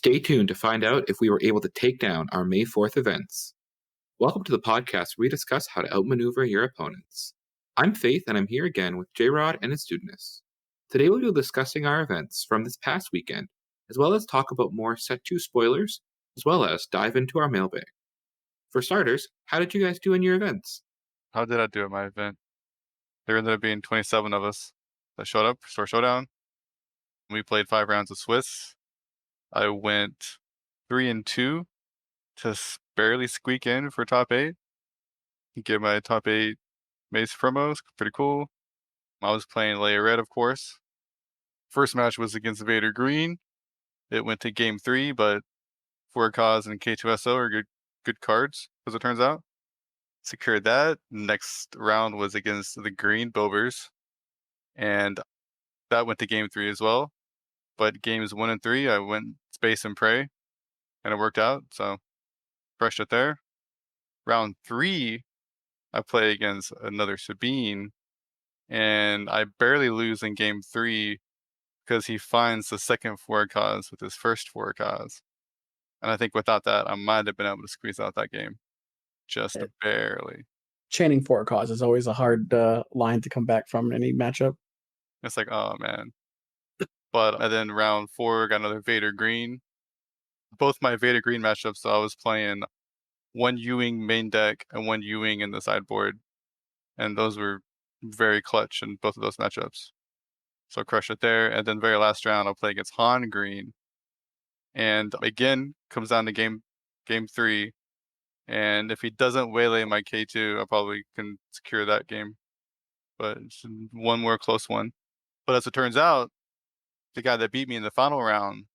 Stay tuned to find out if we were able to take down our May 4th events. Welcome to the podcast where we discuss how to outmaneuver your opponents. I'm Faith, and I'm here again with Jrod and his Dudeness. Today we'll be discussing our events from this past weekend, as well as talk about more Set 2 spoilers, as well as dive into our mailbag. For starters, how did you guys do in your events? How did I do at my event? There ended up being 27 of us that showed up for showdown. We played 5 rounds of Swiss. I went 3-2 to barely squeak in for top 8. Get my top 8 Mace promos, pretty cool. I was playing Leia Red, of course. First match was against Vader Green. It went to game 3, but For Cause and K2SO are good cards, as it turns out. Secured that. Next round was against the Green Bobers, and that went to game 3 as well. But games 1 and 3, I went Space and Prey, and it worked out, so crushed it there. Round 3, I play against another Sabine, and I barely lose in game 3 because he finds the second For Cause with his first For Cause. And I think without that, I might have been able to squeeze out that game. Just barely. Chaining For Cause is always a hard line to come back from in any matchup. It's like, oh man. But and then round 4, got another Vader Green. Both my Vader Green matchups, so I was playing one Ewing main deck and one Ewing in the sideboard. And those were very clutch in both of those matchups. So crush it there. And then very last round, I'll play against Han Green. And again, comes down to game 3. And if he doesn't waylay my K2, I probably can secure that game. But it's one more close one. But as it turns out, the guy that beat me in the final round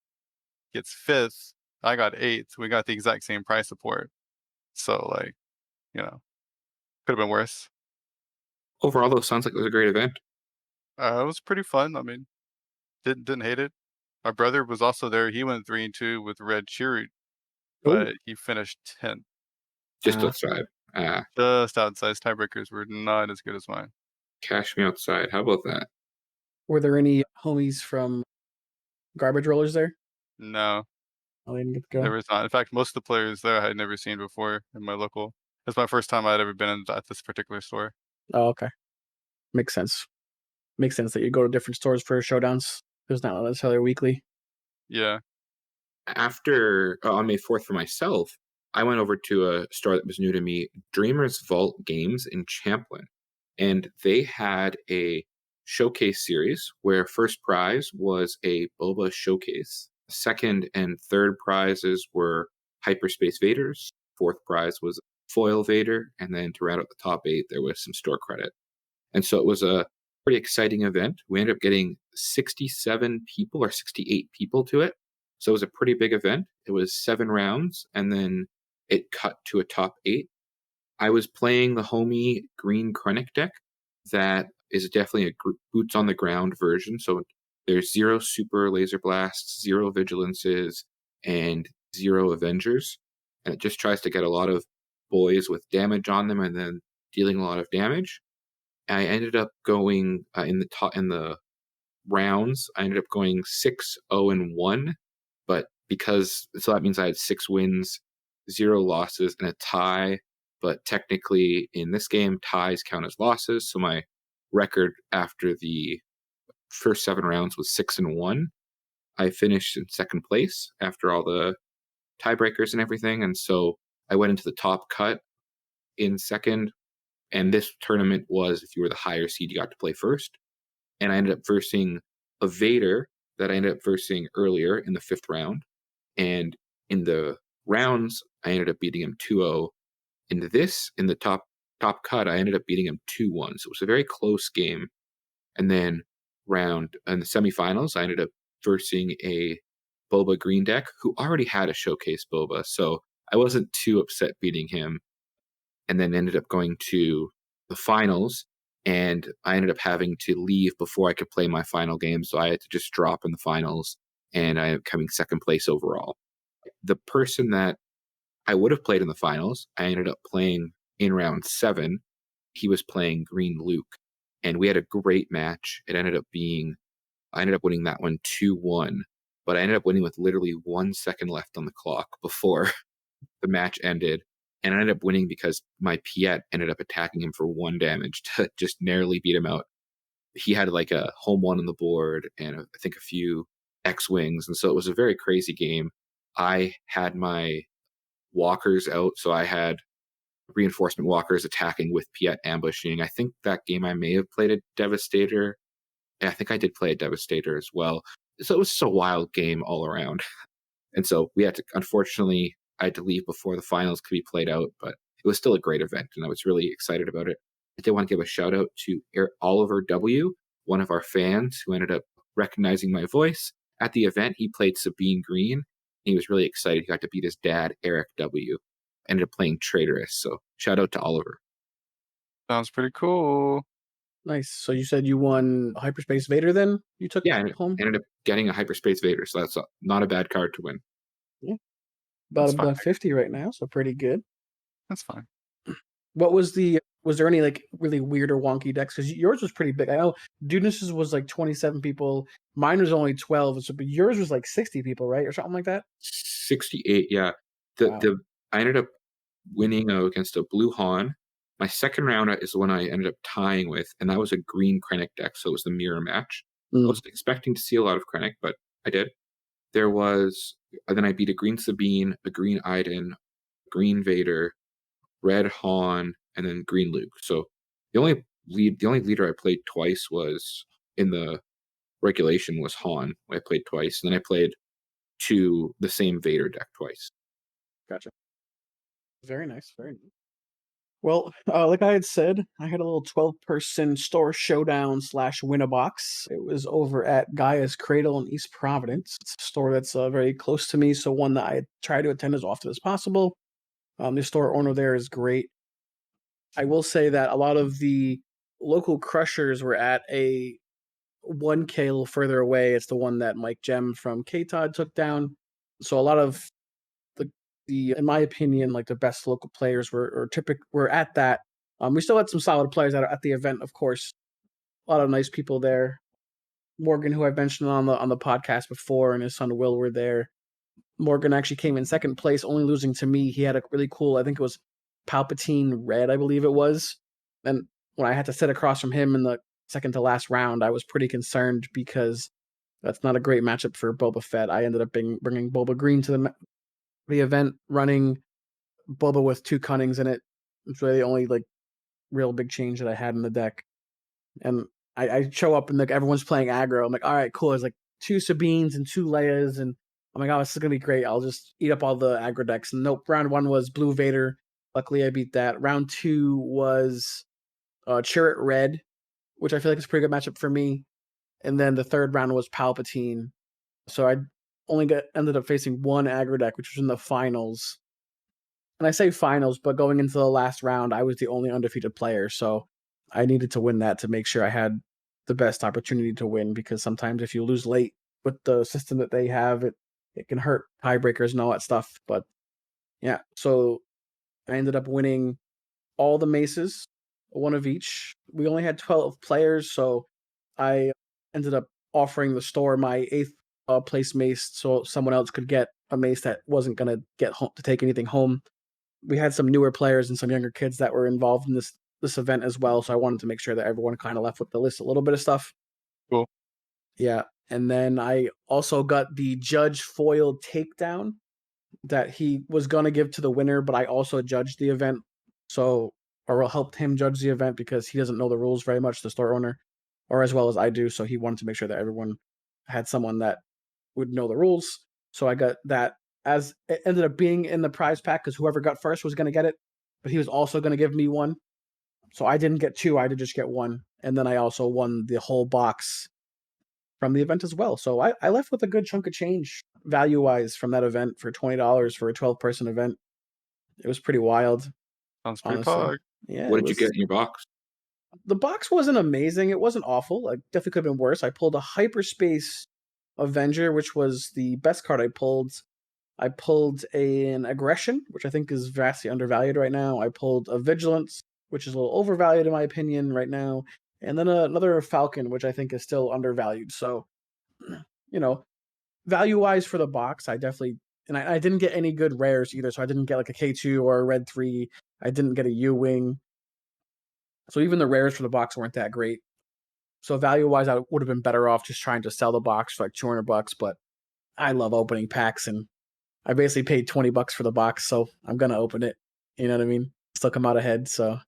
gets 5th. I got 8th. We got the exact same price support. So, could have been worse. Overall, though, sounds like it was a great event. It was pretty fun. I mean, didn't hate it. My brother was also there. He went 3-2 with Red Chirrut, but he finished 10th. Just outside. Just outside. His tiebreakers were not as good as mine. Cash me outside. How about that? Were there any homies from Garbage Rollers there? No, Oh, they didn't get to go. there was not. In fact, most of the players there I had never seen before in my local. It's my first time I'd ever been at this particular store. Oh, okay. Makes sense. Makes sense that you go to different stores for showdowns. There's not necessarily weekly. Yeah. After, on May 4th for myself, I went over to a store that was new to me, Dreamer's Vault Games in Champlin. And they had a showcase series where first prize was a Boba showcase. Second and third prizes were Hyperspace Vaders. Fourth prize was Foil Vader. And then to round out the top 8, there was some store credit. And so it was a pretty exciting event. We ended up getting 67 people or 68 people to it. So it was a pretty big event. It was 7 rounds, and then it cut to a top 8. I was playing the homie Green Krennic deck. That is definitely a boots on the ground version. So there's 0 super laser blasts, 0 vigilances, and 0 Avengers. And it just tries to get a lot of boys with damage on them and then dealing a lot of damage. I ended up going in the rounds. I ended up going 6-0-1, but so that means I had 6 wins, 0 losses, and a tie. But technically, in this game, ties count as losses. So my record after the first 7 rounds was 6-1. I finished in second place after all the tiebreakers and everything, and so I went into the top cut in second. And this tournament was, if you were the higher seed, you got to play first. And I ended up versing a Vader that I ended up versing earlier in the 5th round. And in the rounds, I ended up beating him 2-0. In the top cut, I ended up beating him 2-1. So it was a very close game. And then in the semifinals, I ended up versing a Boba Green deck who already had a showcase Boba. So I wasn't too upset beating him. And then ended up going to the finals, and I ended up having to leave before I could play my final game, so I had to just drop in the finals, and I ended up coming second place overall. The person that I would have played in the finals, I ended up playing in round 7. He was playing Green Luke, and we had a great match. I ended up winning that one 2-1, but I ended up winning with literally 1 second left on the clock before the match ended. And I ended up winning because my Piet ended up attacking him for 1 damage to just narrowly beat him out. He had like a home 1 on the board and I think a few X-Wings, and so it was a very crazy game. I had my walkers out, so I had reinforcement walkers attacking with Piet ambushing. I think that game I may have played a Devastator. Yeah, I think I did play a Devastator as well. So it was just a wild game all around. And so we had to, unfortunately, I had to leave before the finals could be played out, but it was still a great event and I was really excited about it. I did want to give a shout out to Oliver W., one of our fans who ended up recognizing my voice. At the event, he played Sabine Green. He was really excited. He got to beat his dad, Eric W. Ended up playing Traitorous. So shout out to Oliver. Sounds pretty cool. Nice. So you said you won Hyperspace Vader then? You took Yeah, I home? ended up getting a Hyperspace Vader, so that's not a bad card to win. Yeah. That's About fine. 50 right now, so pretty good. That's fine. What was there any like really weird or wonky decks? Because yours was pretty big. I know Dudeness's was like 27 people. Mine was only 12. So, but yours was like 60 people, right? Or something like that? 68, yeah. Wow. I ended up winning against a blue Han. My second round is the one I ended up tying with, and that was a green Krennic deck, so it was the mirror match. I wasn't expecting to see a lot of Krennic, but I did. There was then I beat a green Sabine, a green Iden, green Vader, red Han, and then green Luke. So the only leader I played twice was in the regulation was Han. I played twice, and then I played the same Vader deck twice. Gotcha. Very nice. Very nice. Well, like I had said, I had a little 12-person store showdown / win-a-box. It was over at Gaia's Cradle in East Providence. It's a store that's very close to me, so one that I try to attend as often as possible. The store owner there is great. I will say that a lot of the local crushers were at a 1K a little further away. It's the one that Mike Gem from K-Todd took down. So a lot of in my opinion, like the best local players were at that. We still had some solid players at the event, of course. A lot of nice people there. Morgan, who I've mentioned on the podcast before, and his son Will were there. Morgan actually came in second place, only losing to me. He had a really cool, I think it was Palpatine Red, I believe it was. And when I had to sit across from him in the second to last round, I was pretty concerned because that's not a great matchup for Boba Fett. I ended up bringing Boba Green to the event, running Boba with 2 Cunnings in it. It's really the only like real big change that I had in the deck. And I show up and like everyone's playing aggro. I'm like, all right, cool. It's like 2 Sabines and 2 Leias, and I'm like, oh, this is gonna be great. I'll just eat up all the aggro decks. And nope, round 1 was Blue Vader. Luckily, I beat that. Round 2 was Chirrut Red, which I feel like is a pretty good matchup for me. And then the third round was Palpatine. So I only ended up facing 1 aggro deck, which was in the finals. And I say finals, but going into the last round, I was the only undefeated player, so I needed to win that to make sure I had the best opportunity to win, because sometimes if you lose late with the system that they have, it can hurt tiebreakers and all that stuff. But yeah, so I ended up winning all the maces, 1 of each. We only had 12 players, so I ended up offering the store my 8th place mace so someone else could get a mace that wasn't going to get home to take anything home. We had some newer players and some younger kids that were involved in this event as well, so I wanted to make sure that everyone kind of left with the list a little bit of stuff. Cool. Yeah, and then I also got the judge foil takedown that he was gonna give to the winner, but I also judged the event, or helped him judge the event because he doesn't know the rules very much, the store owner, or as well as I do. So he wanted to make sure that everyone had someone that would know the rules. So I got that, as it ended up being in the prize pack because whoever got first was going to get it, but he was also going to give me 1. So I didn't get 2, I did just get 1. And then I also won the whole box from the event as well. So I left with a good chunk of change value wise from that event for $20 for a 12-person event. It was pretty wild, Sounds pretty honestly. pog. Yeah, What it did you was. get in your box? The box wasn't amazing. It wasn't awful. Like, definitely could have been worse. I pulled a Hyperspace Avenger, which was the best card I pulled. I pulled an Aggression, which I think is vastly undervalued right now. I pulled a Vigilance, which is a little overvalued in my opinion right now. And then another Falcon, which I think is still undervalued. So, you know, value-wise for the box, I definitely and I didn't get any good rares either, so I didn't get like a K2 or a Red 3. I didn't get a U-Wing. So even the rares for the box weren't that great. So value-wise, I would have been better off just trying to sell the box for like $200, but I love opening packs, and I basically paid $20 for the box, so I'm gonna open it. You know what I mean? Still come out ahead, so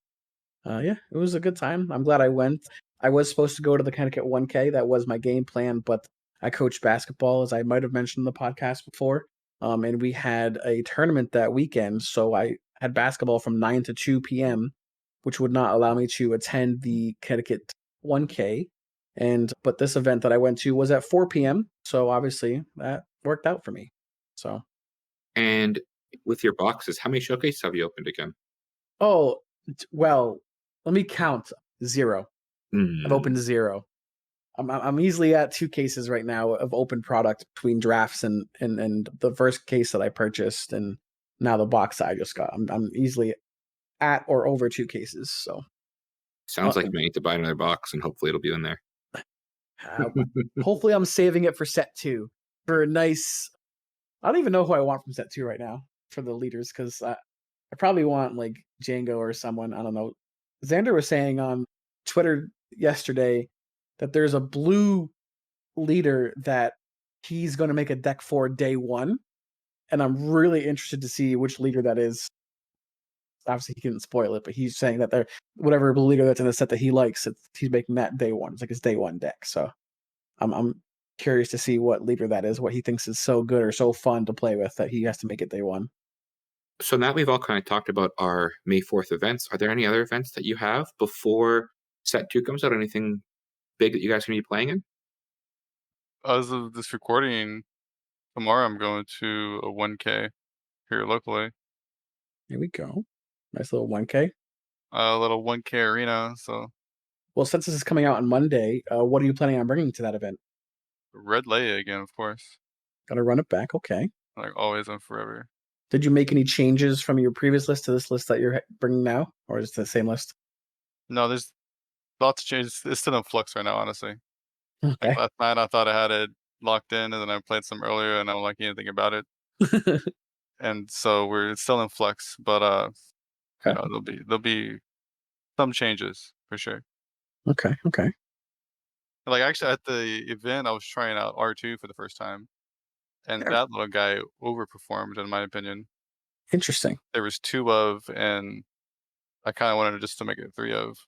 yeah, it was a good time. I'm glad I went. I was supposed to go to the Connecticut 1K. That was my game plan, but I coach basketball, as I might have mentioned in the podcast before. And we had a tournament that weekend, so I had basketball from 9 to 2 p.m., which would not allow me to attend the Connecticut 1K. But this event that I went to was at 4 p.m., so obviously that worked out for me. So, And with your boxes, how many showcases have you opened again? oh, well, let me count. 0. I've Mm, opened 0. I'm easily at 2 cases right now of open product between drafts and the first case that I purchased and now the box that I just got. I'm easily at or over 2 cases. So uh, sounds like you might need to buy another box, and hopefully it'll be in there. uh, hopefully I'm saving it for set 2 for a nice. I don't even know who I want from set 2 right now for the leaders because I probably want like Django or someone. I don't know. Xander was saying on Twitter yesterday that there's a blue leader that he's going to make a deck for day 1, and I'm really interested to see which leader that is. Obviously, he didn't spoil it, but he's saying that whatever leader that's in the set that he likes, he's making that day 1. It's like his day 1 deck. So I'm curious to see what leader that is, what he thinks is so good or so fun to play with that he has to make it day 1. So now we've all kind of talked about our May 4th events. Are there any other events that you have before set 2 comes out? Anything big that you guys are going to be playing in? As of this recording, tomorrow I'm going to a 1K here locally. Here we go. Nice little 1K. A little 1K arena. So Well, since this is coming out on Monday, what are you planning on bringing to that event? red lay again, of course. Gotta run it back. Okay. Like always and forever. Did you make any changes from your previous list to this list that you're bringing now, or is it the same list? No, there's lots of changes. It's still in flux right now, honestly. Like Okay. last night, I thought I had it locked in, and then I played some earlier, and I don't like anything about it. And so we're it's still in flux, but Okay. there'll be some changes for sure. Okay. Okay. Like actually, at the event, I was trying out R2 for the first time, and Yeah, that little guy overperformed, in my opinion. interesting. There was 2 of, and I kind of wanted just to make it 3 of.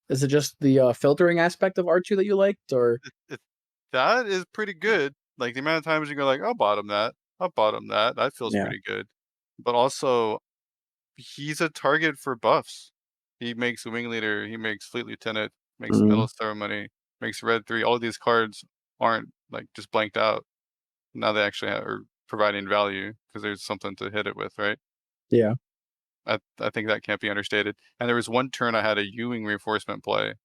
Is it just the filtering aspect of R2 that you liked, or It that is pretty good. Like, the amount of times you go like, "I'll bottom that. I'll bottom that." That feels yeah? pretty good. But also, he's a target for buffs. He makes Wing Leader, he makes Fleet Lieutenant, makes Mm, Medal Ceremony, makes Red 3. All these cards aren't, like, just blanked out. Now they actually are providing value because there's something to hit it with, right? yeah. I think that can't be understated. And there was one turn I had a U-Wing reinforcement play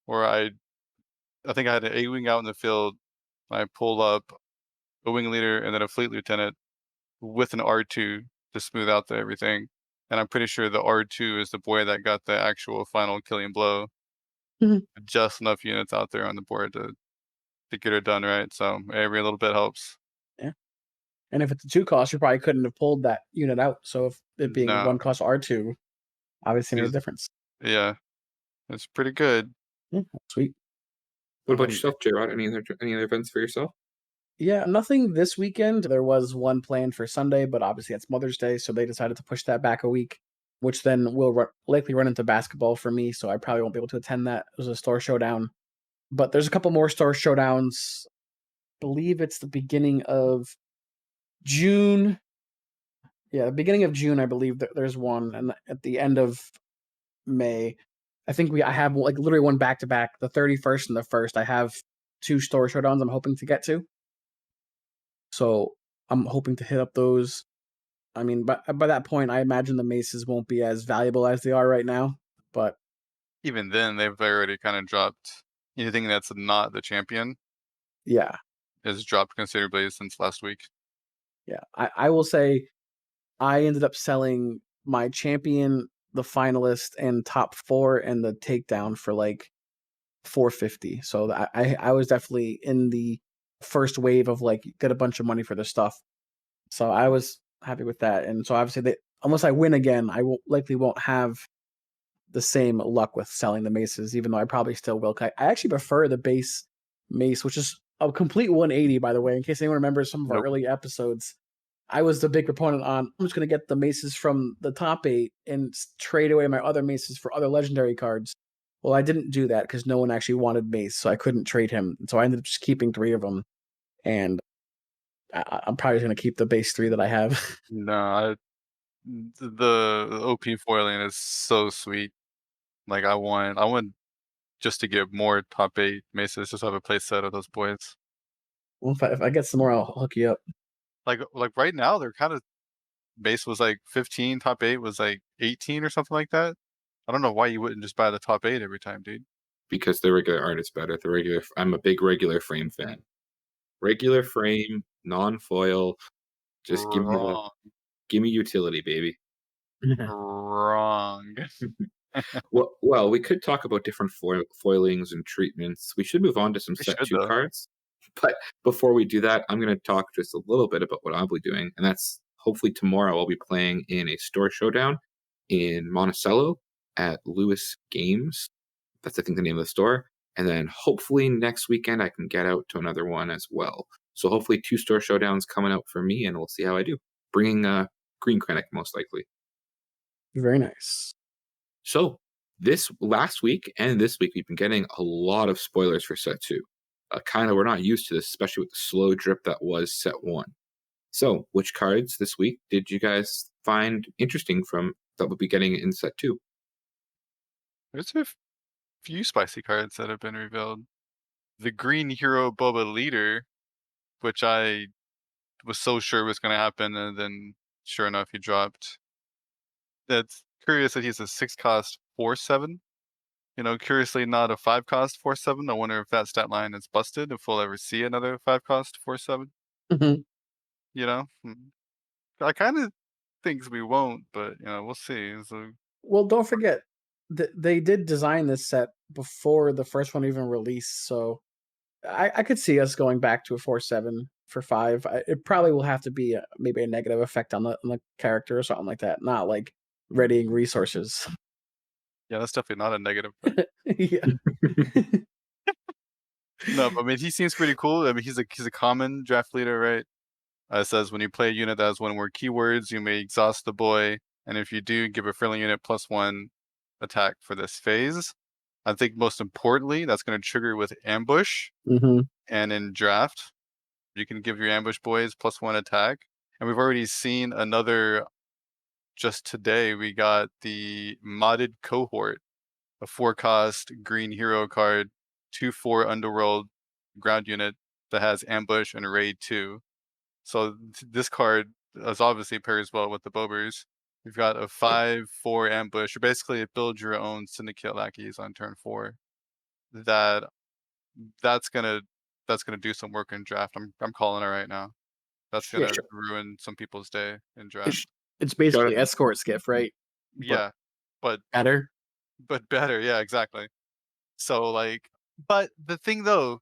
where I think I had an A-Wing out in the field. I pulled up a Wing Leader and then a Fleet Lieutenant with an R2 to smooth out everything. And I'm pretty sure the R2 is the boy that got the actual final killing blow. Mhm. Just enough units out there on the board to get it done right. So every little bit helps. Yeah. And if it's a 2 cost, you probably couldn't have pulled that unit out. So if it being No, 1 cost R2, obviously made a because difference. yeah, it's pretty good. Yeah, sweet. What about Um, yourself, J-Rod? Any other events for yourself? yeah, nothing this weekend. There was one planned for Sunday, but obviously it's Mother's Day, so they decided to push that back a week, which then will likely run into basketball for me. So I probably won't be able to attend that. It was a store showdown, but there's a couple more store showdowns. Believe it's the beginning of June. Yeah, the beginning of June, I believe there's one, and at the end of May, I have like literally one back to back, the 31st and the first. I have 2 store showdowns I'm hoping to get to. So I'm hoping to hit up those. I mean, by that point, I imagine the maces won't be as valuable as they are right now. But Even then, they've already kind of dropped. Anything that's not the champion yeah, has dropped considerably since last week. yeah, I will say I ended up selling my champion, the finalist, and top 4 and the takedown for like 450. So I was definitely in the first wave of like get a bunch of money for the stuff. So I was happy with that. And so obviously, unless I win again, I likely won't have the same luck with selling the maces, even though I probably still will. I actually prefer the base mace, which is a complete 180, by the way, in case anyone remembers some of our Nope. early episodes. I was the big proponent on, I'm just going to get the maces from the top 8 and trade away my other maces for other legendary cards. Well, I didn't do that because no one actually wanted mace, so I couldn't trade him. So I ended up just keeping 3 of them, and I'm probably going to keep the base 3 that I have. No, the OP foiling is so sweet. Like I want just to get more top 8 maces, just have a play set of those boys. Well, if I get some more, I'll hook you up. Like right now, they're kind of base was like 15, top 8 was like 18 or something like that. I don't know why you wouldn't just buy the top 8 every time, dude. Because the regular art is better. I'm a big regular frame fan. Regular frame, non-foil, just Wrong. give me utility, baby. Wrong. Well, we could talk about different foilings and treatments. We should move on to some We set should 2 though. cards. But before we do that, I'm going to talk just a little bit about what I'll be doing. And that's hopefully tomorrow I'll be playing in a store showdown in Monticello at Lewis Games. That's, I think, the name of the store. And then hopefully next weekend I can get out to another one as well. So hopefully 2 store showdowns coming out for me, and we'll see how I do. Bringing Green Krennic, most likely. Very nice. So this last week and this week, we've been getting a lot of spoilers for set 2. Kind of, we're not used to this, especially with the slow drip that was set 1. So, which cards this week did you guys find interesting from that we'll be getting in set 2? There's a few spicy cards that have been revealed. The Green Hero Boba Leader, which I was so sure was going to happen, and then sure enough, he dropped. That's curious that he's a 6 cost 4/7. You know, curiously not a 5 cost 4/7. I wonder if that stat line is busted, if we'll ever see another 5 cost 4/7. Mhm. You know, I kind of think we won't, but we'll see. So Well, don't forget they did design this set before the first one even released, so I could see us going back to a 4/7 for 5. It probably will have to be maybe a negative effect on the character or something like that, not like readying resources. yeah, that's definitely not a negative. But Yeah. no, but I mean, he seems pretty cool. I mean, he's a common draft leader, right? It says when you play a unit that has 1 word keywords, you may exhaust the boy, and if you do, give a friendly unit +1 attack for this phase. I think most importantly, that's going to trigger with ambush, Mhm. and in draft, you can give your ambush boys +1 attack. And we've already seen another. Just today, we got the modded cohort, a 4 cost green hero card, 2/4 underworld ground unit that has ambush and raid 2. So this card is obviously pairs well with the Bobers. You've got a 5/4 ambush. You basically build your own syndicate lackeys on turn 4. That that's gonna that's gonna do some work in draft. I'm calling it right now. That's Yeah, gonna ruin some people's day in it's draft. it's Shout out, basically escort skiff, right? But Yeah, but better. better. Yeah, exactly. So like, but the thing though,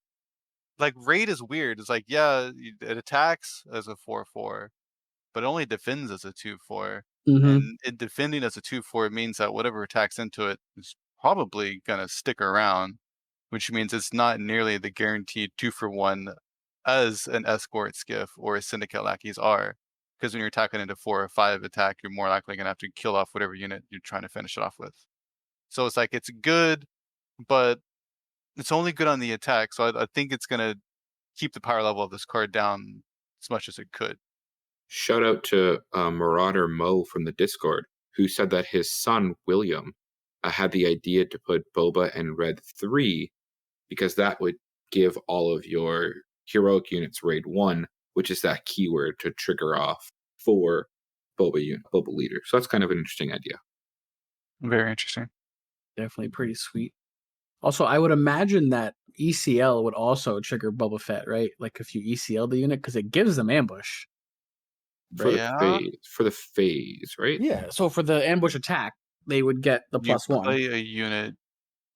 like raid is weird. It's like yeah, it attacks as a 4/4, but it only defends as a 2/4. Mhm. And it defending as a 2/4 means that whatever attacks into it is probably gonna stick around, which means it's not nearly the guaranteed 2-for-1 as an escort skiff or a syndicate lackeys are. Because when you're attacking into 4 or 5 attack, you're more likely gonna have to kill off whatever unit you're trying to finish it off with. So it's like it's good, but it's only good on the attack. So I think it's gonna keep the power level of this card down as much as it could. shout out to Marauder Mo from the Discord, who said that his son William had the idea to put Boba and Red 3 because that would give all of your heroic units raid 1, which is that keyword to trigger off for Boba leader. So that's kind of an interesting idea. Very interesting. Definitely pretty sweet. Also, I would imagine that ECL would also trigger Boba Fett, right? Like if you ECL the unit, because it gives them ambush, For the right? Yeah. phase, right? Yeah. So for the ambush attack, they would get the You +1. play a unit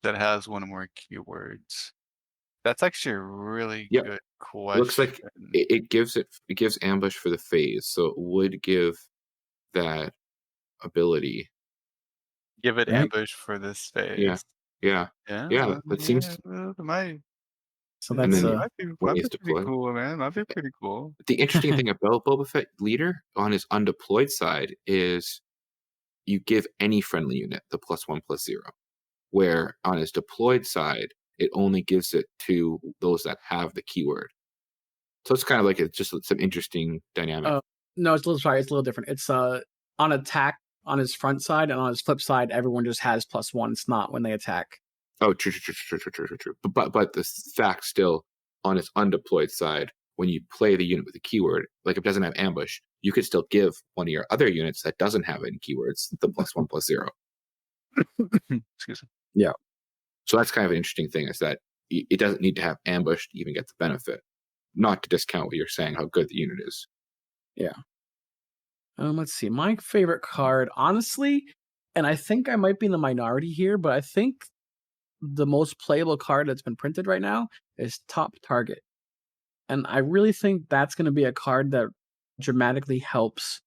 that has 1 or more keywords. That's actually a really Yep. good Looks like question. it gives ambush for the phase, so it would give that ability. Give it Right? ambush for this Yeah. phase. Yeah. Yeah, Yeah, that yeah, seems it might So and that's then when might he be is pretty deployed. cool, man. Might be pretty cool. The interesting thing about Boba Fett leader on his undeployed side is you give any friendly unit the +1/+0, where on his deployed side, it only gives it to those that have the keyword. So it's kind of like it's just some interesting dynamic. uh, no, it's a little different. It's on attack on his front side, and on his flip side, everyone just has +1. It's not when they attack. Oh, true, true, true, true, true, true, true, true. But the fact still on its undeployed side, when you play the unit with a keyword, like if it doesn't have ambush, you could still give one of your other units that doesn't have any keywords the +1/+0. Excuse me. Yeah. So that's kind of an interesting thing is that it doesn't need to have ambush to even get the benefit. Not to discount what you're saying, how good the unit is. Yeah. Let's see. My favorite card, honestly, and I think I might be in the minority here, but I think the most playable card that's been printed right now is Top Target. And I really think that's going to be a card that dramatically helps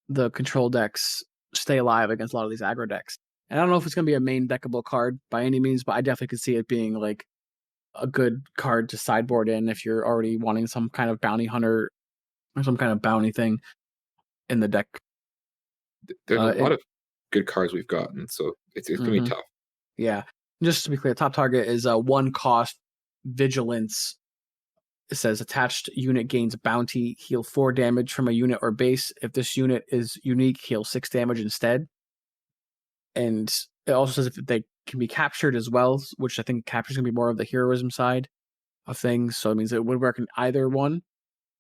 the control decks stay alive against a lot of these aggro decks. And I don't know if it's going to be a main deckable card by any means, but I definitely could see it being like a good card to sideboard in if you're already wanting some kind of bounty hunter or some kind of bounty thing in the deck. There's a It lot of good cards we've gotten, so it's gonna be Mhm. tough. Yeah. Just to be clear, top target is a one cost vigilance. It says attached unit gains bounty, heal 4 damage from a unit or base. If this unit is unique, heal 6 damage instead. And it also says if they can be captured as well, which I think capture is going to be more of the heroism side of things. So it means it would work in either one.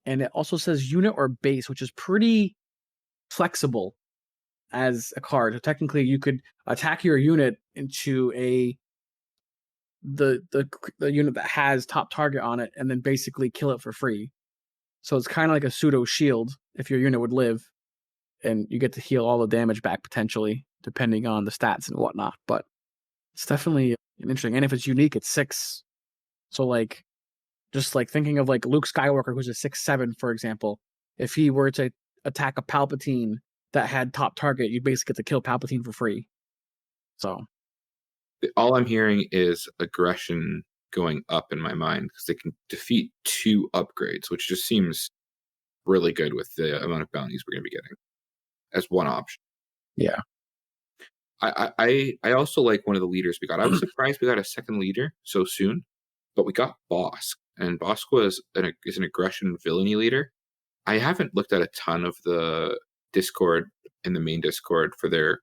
And it also says unit or base, which is pretty flexible as a card. So technically, you could attack your unit into the the the unit that has top target on it, and then basically kill it for free. So it's kind of like a pseudo shield if your unit would live, and you get to heal all the damage back potentially, depending on the stats and whatnot. But it's definitely an interesting. And if it's unique, it's 6. So like, just like thinking of like Luke Skywalker, who's a 6/7, for example. If he were to attack a Palpatine that had top target, you'd basically get to kill Palpatine for free. So All I'm hearing is aggression going up in my mind because they can defeat 2 upgrades, which just seems really good with the amount of bounties we're gonna be getting as one option. yeah, I also like one of the leaders we got. I was surprised we got a second leader so soon, but we got Bosk, and Bosk is an aggression villainy leader. I haven't looked at a ton of the Discord in the main Discord for their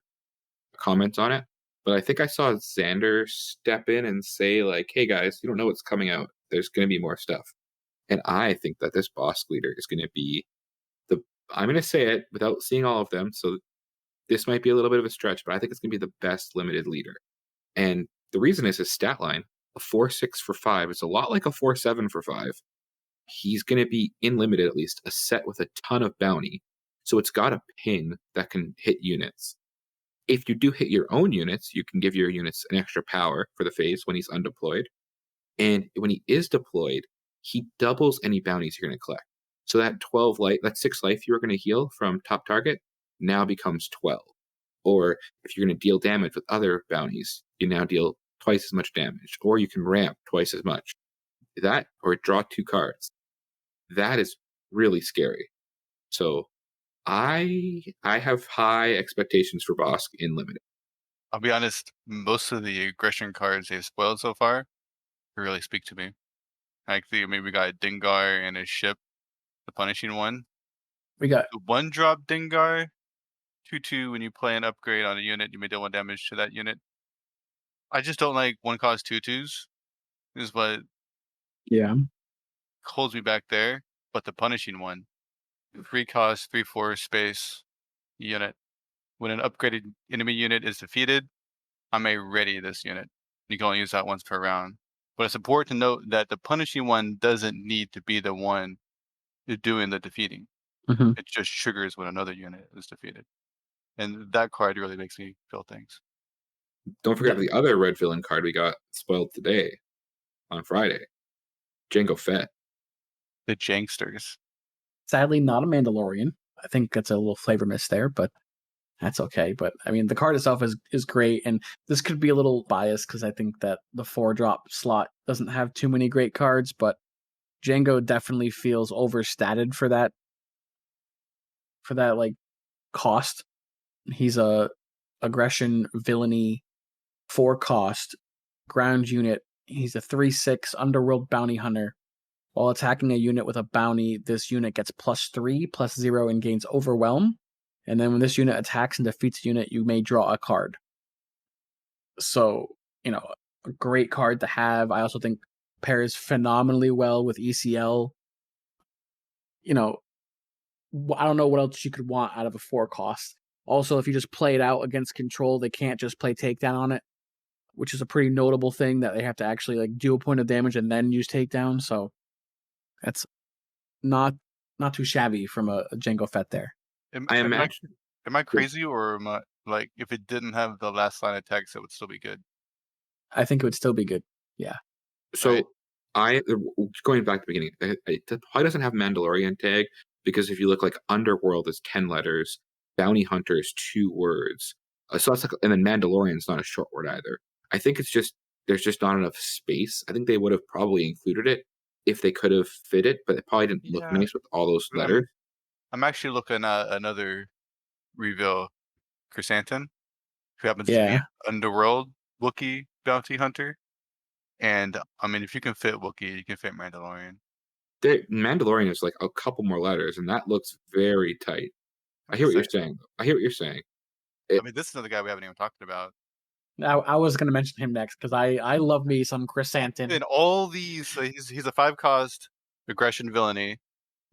comments on it, but I think I saw Xander step in and say like, "Hey guys, you don't know what's coming out. There's going to be more stuff." And I think that this Bosk leader is going to be the. I'm going to say it without seeing all of them, so this might be a little bit of a stretch, but I think it's going to be the best limited leader. And the reason is his stat line, a 4/6 for 5 is a lot like a 4/7 for 5. He's going to be in limited at least a set with a ton of bounty. So it's got a ping that can hit units. If you do hit your own units, you can give your units an extra power for the phase when he's undeployed. And when he is deployed, he doubles any bounties you're going to collect. So that 12 life, that 6 life you were going to heal from top target now becomes 12. Or if you're going to deal damage with other bounties, you now deal twice as much damage. Or you can ramp twice as much. That, or draw 2 cards. That is really scary. So I have high expectations for Bosk in limited. I'll be honest, most of the aggression cards they've spoiled so far really speak to me. Actually, maybe we got Dengar and his ship, the punishing one. we got The one drop Dengar, 2/2 when you play an upgrade on a unit, you may deal 1 damage to that unit. I just don't like 1 cost 2/2s, is what yeah. holds me back there. But the punishing one, 3 cost, 3/4 space unit. When an upgraded enemy unit is defeated, I may ready this unit. You can only use that once per round. But it's important to note that the punishing one doesn't need to be the one doing the defeating. Mhm. It just triggers when another unit is defeated. And that card really makes me feel things. Don't forget That the other red villain card we got spoiled today. on Friday. Jango Fett. The Janksters. Sadly, not a Mandalorian. I think that's a little flavor miss there, but that's okay. But I mean, the card itself is great, and this could be a little biased because I think that the 4-drop slot doesn't have too many great cards, but Django definitely feels overstated for that like cost. He's a aggression villainy 4-cost ground unit. He's a 3/6 underworld bounty hunter. While attacking a unit with a bounty, this unit gets +3/+0 and gains overwhelm. And then when this unit attacks and defeats a unit, you may draw a card. So, a great card to have. I also think pairs phenomenally well with ECL. I don't know what else you could want out of a 4-cost. Also, if you just play it out against control, they can't just play takedown on it, which is a pretty notable thing that they have to actually like do a point of damage and then use takedown. So that's not too shabby from a Jango Fett there. I Am imagine. I crazy, or am I like, if it didn't have the last line of text, it would still be good? I think it would still be good. Yeah. So going back to the beginning, it probably doesn't have Mandalorian tag because if you look like Underworld is 10 letters, Bounty Hunter is 2 words. So that's like, and then Mandalorian's not a short word either. I think it's just there's just not enough space. I think they would have probably included it if they could have fit it, but it probably didn't look Yeah. nice with all those I'm letters. I'm actually looking at another reveal, Chrysanthemum, who happens to be Yeah. an Underworld Wookiee bounty hunter. And I mean, if you can fit Wookiee, you can fit Mandalorian. Mandalorian is like a couple more letters, and that looks very tight. I I'm hear just what you're saying. saying. I hear what you're saying. I mean, this is another guy we haven't even talked about. I was going to mention him next because I love me some Chrysanthemum. In all these, so he's a 5-cost aggression villainy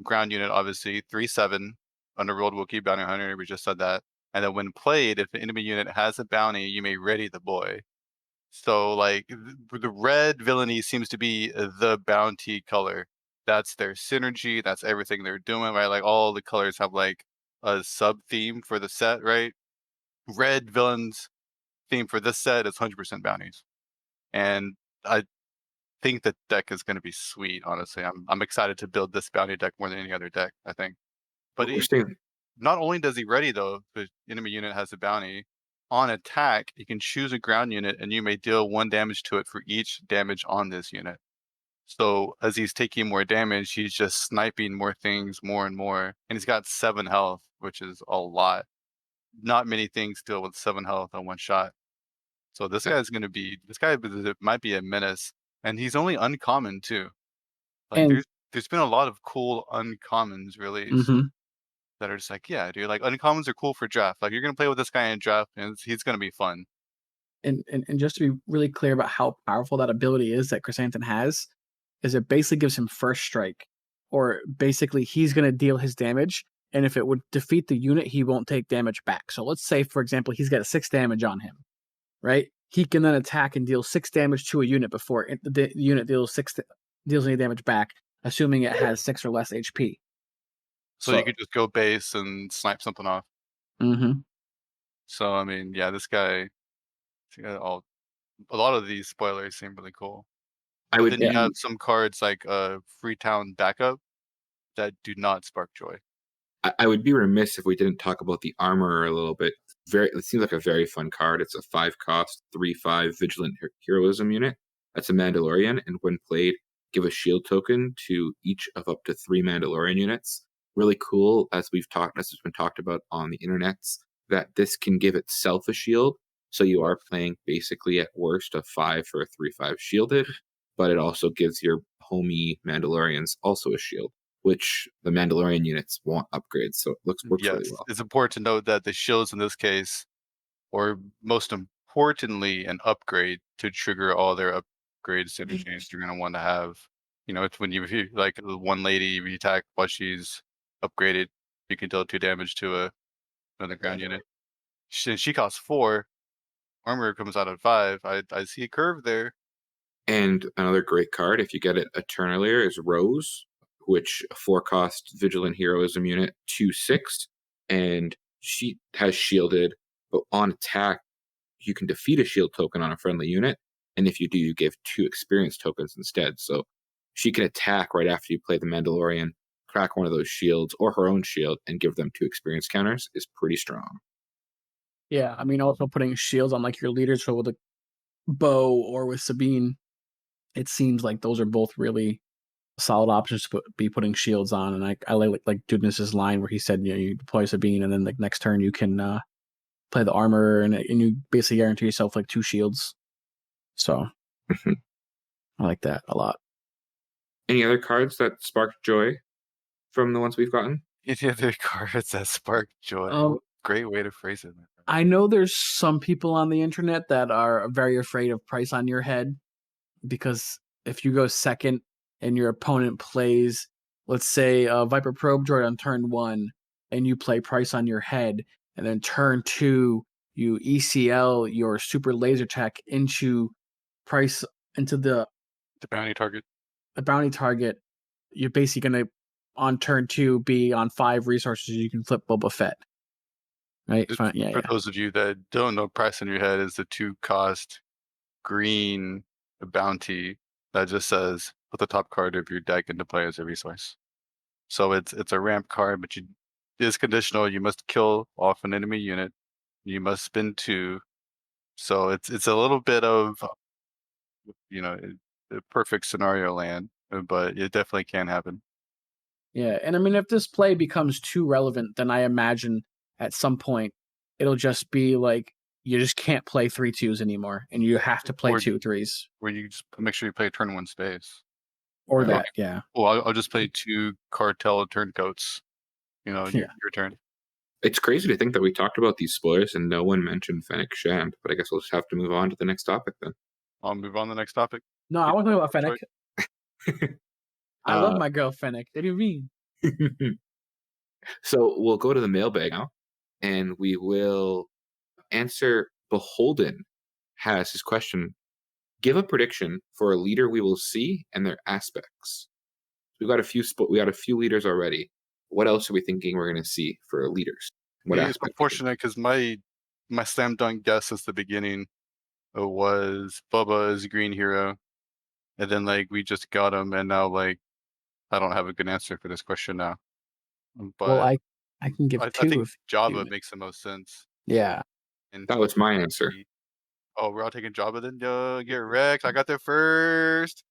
ground unit, obviously 3/7 Underworld Wookiee bounty hunter. We just said that. And then when played, if the enemy unit has a bounty, you may ready the boy. So like the red villainy seems to be the bounty color. That's their synergy. That's everything they're doing, right? Like all the colors have like a sub theme for the set, right? Red villains theme for this set is 100% bounties, and I think the deck is going to be sweet. Honestly, I'm excited to build this bounty deck more than any other deck, I think. But We're saying not only does he ready though, the enemy unit has a bounty. On attack, you can choose a ground unit and you may deal 1 damage to it for each damage on this unit. So as he's taking more damage, he's just sniping more things more and more. And he's got 7 health, which is a lot. Not many things deal with 7 health on 1 shot. So this guy might be a menace. And he's only uncommon too. Like And there's been a lot of cool uncommons released mhm. that are just like, yeah, dude, like uncommons are cool for draft. Like you're gonna play with this guy in draft, and he's gonna be fun. And just to be really clear about how powerful that ability is that Chrysanthemum has, is it basically gives him first strike, or basically he's going to deal his damage, and if it would defeat the unit, he won't take damage back. So let's say, for example, he's got 6 damage on him, right? He can then attack and deal 6 damage to a unit before the unit deals any damage back, assuming it has 6 or less HP. So you could just go base and snipe something off. Mm-hmm. So I mean, yeah, this guy, a lot of these spoilers seem really cool. I But would then you have be some cards like Freetown Backup that do not spark joy. I would be remiss if we didn't talk about the armor a little bit. It seems like a very fun card. It's a 5-cost, 3/5 vigilant heroism unit. That's a Mandalorian, and when played, give a shield token to each of up to 3 Mandalorian units. Really cool, as has been talked about on the internets, that this can give itself a shield. So you are playing basically at worst a 5 for a 3/5 shielded, but it also gives your homie Mandalorians also a shield, which the Mandalorian units won't upgrade, so it works really Yes, well. it's important to note that the shields in this case, or most importantly, an upgrade to trigger all their upgrade synergies you're going to want to have. You know, it's when if you like one lady, if you attack while she's upgraded, you can deal 2 damage to another ground unit. She costs 4, armor comes out at 5. I see a curve there. And another great card, if you get it a turn earlier, is Rose, which a 4-cost vigilant heroism unit, 2/6, and she has shielded, but on attack, you can defeat a shield token on a friendly unit, and if you do, you give 2 experience tokens instead. So she can attack right after you play the Mandalorian, crack one of those shields or her own shield, and give them 2 experience counters is pretty strong. Yeah, I mean, also putting shields on like your leaders, so with a Bo or with Sabine, it seems like those are both really solid options to be putting shields on. And I like Dudeness's line where he said, you deploy Sabine, and then like next turn you can play the armor, and you basically guarantee yourself like 2 shields. So Mhm. I like that a lot. Any other cards that sparked joy from the ones we've gotten? Any other cards that spark joy? Um, Great way to phrase it. I know there's some people on the internet that are very afraid of price on your head, because if you go second and your opponent plays, let's say, a Viper Probe Droid on turn 1, and you play price on your head, and then turn 2 you ECL your super laser tech into price into the bounty target. bounty target, you're basically gonna on turn 2 be on 5 resources. You can flip Boba Fett, right? For Yeah. those of you that don't know, price in your head is the 2-cost green bounty that just says put the top card of your deck into play as a resource. So it's a ramp card, but it is conditional. You must kill off an enemy unit. You must spend 2. So it's a little bit of a perfect scenario land, but it definitely can happen. Yeah, and I mean, if this play becomes too relevant, then I imagine at some point it'll just be like you just can't play 3/2s anymore, and you have to play Or 2/3s where you just make sure you play turn 1 space. or Right? that. Yeah, Well, I'll just play 2 cartel turncoats. yeah. Your turn. It's crazy to think that we talked about these spoilers and no one mentioned Fennec Shand, but I guess we'll just have to move on to the next topic then. I'll move on to the next topic. No, I want to talk about Fennec. I love Uh, my girl Fennec. What do you mean? so we'll go to the mailbag now, and we will answer. Beholden has his question. Give a prediction for a leader we will see and their aspects. We've got a few. We got a few leaders already. What else are we thinking we're going to see for leaders? What It's aspect? unfortunate because my slam dunk guess at the beginning was Bubba as a green hero, and then like we just got him, and now like I don't have a good answer for this question now. Well, But I can give I 2 think if Java makes the most sense. yeah. And That was my answer. oh, we're all taking Java then? Get wrecked. I got there first.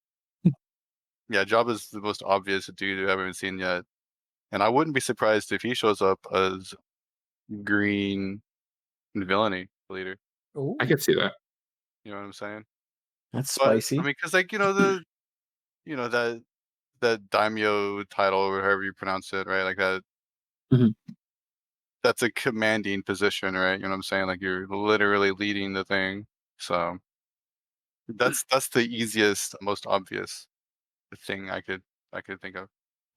Yeah, Java's the most obvious dude I've ever seen yet. And I wouldn't be surprised if he shows up as green villainy leader. I Oh, could see that. You know what I'm saying? that's But I spicy. mean, because like that daimyo title or however you pronounce it, right? Like that. Mhm. That's a commanding position, right? You know what I'm saying? Like you're literally leading the thing. So that's the easiest, most obvious thing I could think of.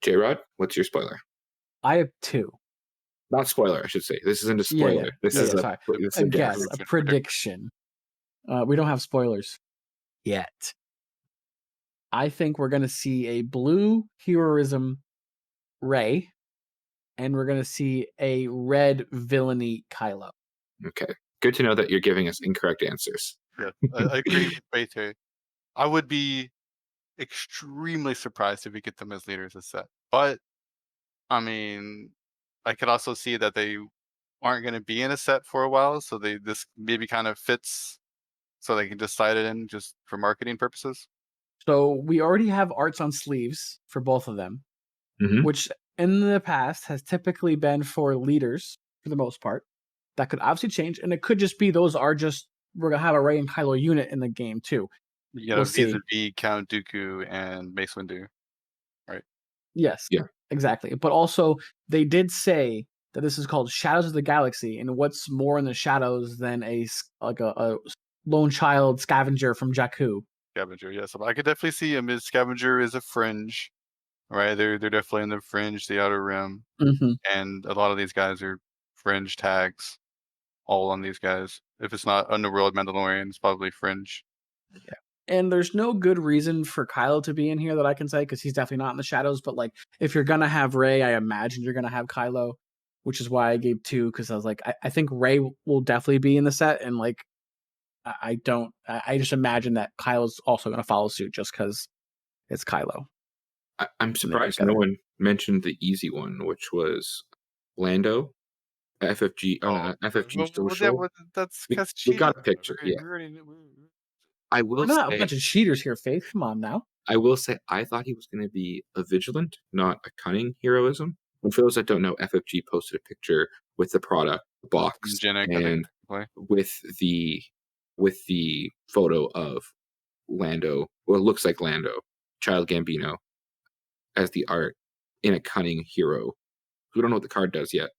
J-Rod, what's your spoiler? I have 2. Not spoiler, I should say. This isn't a Yeah, spoiler. This is sorry. this is A a guess. guess, a prediction. We don't have spoilers yet. I think we're gonna see a blue heroism Rey, and we're gonna see a red villainy Kylo. Okay. Good to know that you're giving us incorrect answers. Yeah, I agree with Faith here. I would be extremely surprised if we get them as leaders as set. But I mean, I could also see that they aren't going to be in a set for a while, so this maybe kind of fits, so they can just slide it in just for marketing purposes. So we already have arts on sleeves for both of them, Mhm. which in the past has typically been for leaders for the most part. That could obviously change, and it could just be those are just we're gonna have a Rey and Kylo unit in the game too. We'll see. Vis-a-vis Count Dooku and Mace Windu, right? Yes, Yeah. exactly. But also, they did say that this is called Shadows of the Galaxy, and what's more in the shadows than a lone child scavenger from Jakku? Scavenger, yes. I could definitely see him as Scavenger is a fringe, right? They're definitely in the fringe, the outer rim, Mm-hmm. and a lot of these guys are fringe tags. All on these guys. If it's not Underworld Mandalorian, it's probably Fringe. And there's no good reason for Kylo to be in here that I can say because he's definitely not in the shadows. But like, if you're gonna have Rey, I imagine you're gonna have Kylo, which is why I gave 2 because I was like, I think Rey will definitely be in the set, and like I don't. I just imagine that Kylo's also going to follow suit just because it's Kylo. I'm surprised no one mentioned the easy one, which was Lando. FFG FFG social. That's We, because we got cheating. a picture. We Yeah, already knew. I We're will not a say. bunch of cheaters here, Faith. Come on now. I will say I thought he was going to be a vigilant, not a cunning heroism. And for those that don't know, FFG posted a picture with the product box Genic, I think. and with the photo of Lando, or it looks like Lando, Child Gambino, as the art in a cunning hero. We don't know what the card does yet.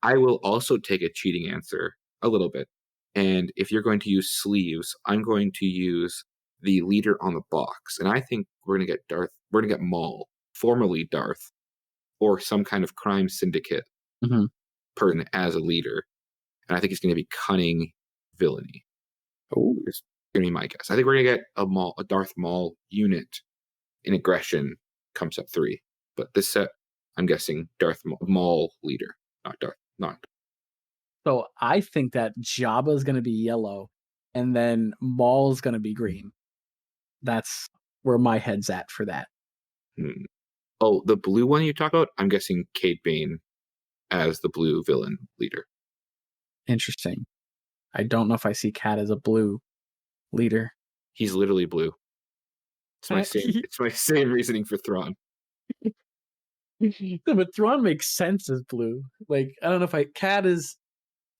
I will also take a cheating answer a little bit. And if you're going to use sleeves, I'm going to use the leader on the box. And I think we're going to get Darth, we're going to get Maul, formerly Darth, or some kind of crime syndicate Mm-hmm. person as a leader. And I think it's going to be cunning villainy. Oh, It's going to be my guess. I think we're going to get a Darth Maul unit in aggression comes up 3. But this set, I'm guessing Maul leader, not Darth, not. so I think that Jabba's going to be yellow, and then Maul's going to be green. That's where my head's at for that. Hmm. Oh, the blue one you talk about? I'm guessing Cade Bane as the blue villain leader. Interesting. I don't know if I see Cat as a blue leader. He's literally blue. It's my same. It's my same reasoning for Thrawn. But Thrawn makes sense as blue. Like, I don't know if Cat is.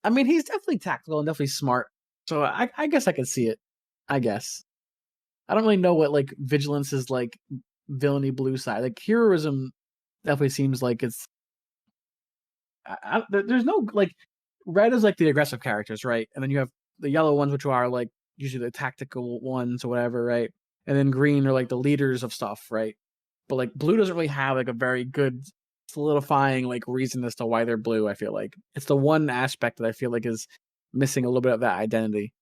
I mean, he's definitely tactical and definitely smart. So I guess I can see it. I guess. I don't really know what like vigilance is like villainy blue side. Like heroism definitely seems like it's. There's no like red is like the aggressive characters, right? And then you have the yellow ones, which are like usually the tactical ones or whatever, right? And then green are like the leaders of stuff, right? But like blue doesn't really have like a very good solidifying like reason as to why they're blue. I feel like it's the one aspect that I feel like is missing a little bit of that identity.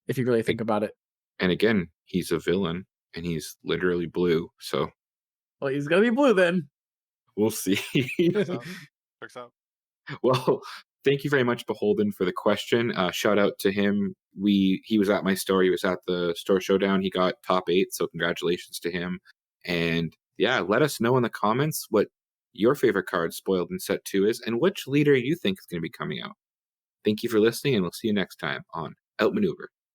If you really think about it. And again, he's a villain, and he's literally blue. So Well, he's gonna be blue then. we'll see. Checks out. Well, thank you very much, Beholden, for the question. Shout out to him. He was at my store. He was at the store showdown. He got top 8, so congratulations to him. And yeah, let us know in the comments what your favorite card spoiled in set 2 is, and which leader you think is going to be coming out. Thank you for listening, and we'll see you next time on Outmaneuver.